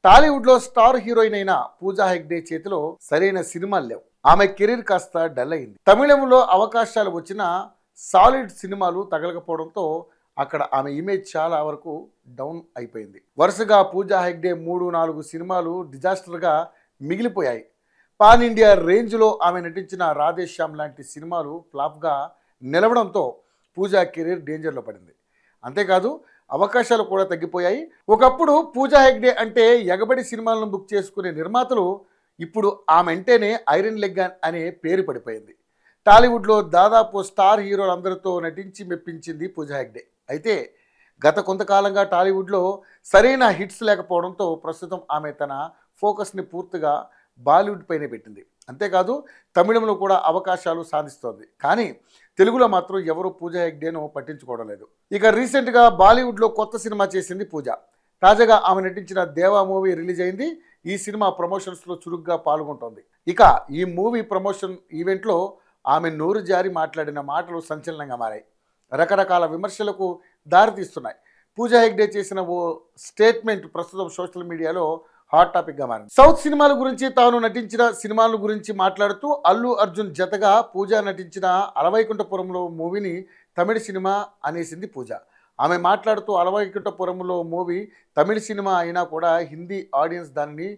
టాలీవుడ్ లో star heroine అయిన పూజా హెగ్డే చేతిలో సరైన సినిమాలు లేవు. ఆమె కెరీర్ కాస్త డల్ అయింది. తమిళంలో అవకాశాలు వచ్చిన సాలిడ్ సినిమాలు తగలకపోవడంతో అక్కడ ఆమె ఇమేజ్ చాలా వరకు డౌన్ అయిపోయింది. వరుసగా పూజా హెగ్డే 3-4 సినిమాలు డిజాస్టర్గా మిగిలిపోయాయి. పాన్ ఇండియా రేంజ్లో ఆమె నటించిన రాధేశ్యామ్ లాంటి సినిమాలు ఫ్లాప్గా నిలవడంతో పూజా కెరీర్ డేంజర్లో పడింది. అంతేకాదు అవకాశాలు కూడా తగ్గిపోయాయి. ఒకప్పుడు పూజా హెగ్డే అంటే ఎగబడి సినిమాలను బుక్ చేసుకునే నిర్మాతలు ఇప్పుడు ఆమె అంటేనే ఐరన్ లెగ్ అనే పేరు పడిపోయింది. టాలీవుడ్లో దాదాపు స్టార్ హీరోలందరితో నటించి మెప్పించింది పూజా హెగ్డే. అయితే గత కొంతకాలంగా టాలీవుడ్లో సరైన హిట్స్ లేకపోవడంతో ప్రస్తుతం ఆమె తన ఫోకస్ని పూర్తిగా బాలీవుడ్ పైనే పెట్టింది. అంతేకాదు తమిళంలో కూడా అవకాశాలు సాధిస్తోంది. కానీ తెలుగులో మాత్రం ఎవరు పూజా హెగ్డేను పట్టించుకోవడం లేదు. ఇక రీసెంట్గా బాలీవుడ్లో కొత్త సినిమా చేసింది పూజ. తాజాగా ఆమె నటించిన దేవా మూవీ రిలీజ్ అయింది. ఈ సినిమా ప్రమోషన్స్లో చురుగ్గా పాల్గొంటోంది. ఇక ఈ మూవీ ప్రమోషన్ ఈవెంట్లో ఆమె నోరు జారి మాట్లాడిన మాటలు సంచలనంగా మారాయి. రకరకాల విమర్శలకు దారితీస్తున్నాయి. పూజా హెగ్డే చేసిన ఓ స్టేట్మెంట్ ప్రస్తుతం సోషల్ మీడియాలో హాట్ టాపిక్గా మారింది. సౌత్ సినిమాల గురించి తాను నటించిన సినిమాల గురించి మాట్లాడుతూ అల్లు అర్జున్ జతగా పూజ నటించిన అలవైకుంఠపురంలో మూవీని తమిళ సినిమా అనేసింది పూజ. ఆమె మాట్లాడుతూ అలవైకుంఠపురంలో మూవీ తమిళ సినిమా అయినా కూడా హిందీ ఆడియన్స్ దానిని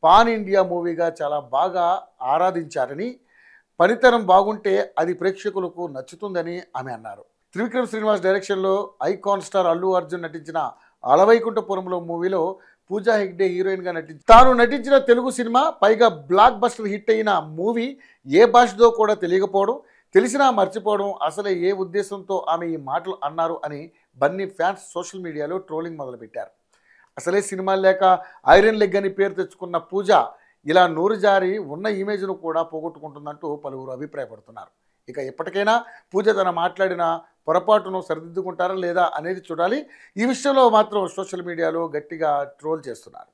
పాన్ ఇండియా మూవీగా చాలా బాగా ఆరాధించారని, పనితనం బాగుంటే అది ప్రేక్షకులకు నచ్చుతుందని ఆమె అన్నారు. త్రివిక్రమ్ శ్రీనివాస్ డైరెక్షన్లో ఐకాన్ స్టార్ అల్లు అర్జున్ నటించిన అలవైకుంఠపురంలో మూవీలో పూజా హెగ్డే హీరోయిన్గా తాను నటించిన తెలుగు సినిమా, పైగా బ్లాక్ బస్టర్ హిట్ అయిన మూవీ ఏ భాషతో కూడా తెలియకపోవడం, తెలిసినా మర్చిపోవడం, అసలే ఏ ఉద్దేశంతో ఆమె ఈ మాటలు అన్నారు అని బన్నీ ఫ్యాన్స్ సోషల్ మీడియాలో ట్రోలింగ్ మొదలుపెట్టారు. అసలే సినిమా లేక ఐరన్ లెగ్ అని పేరు తెచ్చుకున్న పూజ ఇలా నోరు జారి ఉన్న ఇమేజ్ను కూడా పోగొట్టుకుంటుందంటూ పలువురు అభిప్రాయపడుతున్నారు. ఇక ఎప్పటికైనా పూజ తన మాట్లాడిన పొరపాటును సరిదిద్దుకుంటారా లేదా అనేది చూడాలి. ఈ విషయంలో మాత్రం సోషల్ మీడియాలో గట్టిగా ట్రోల్ చేస్తున్నారు.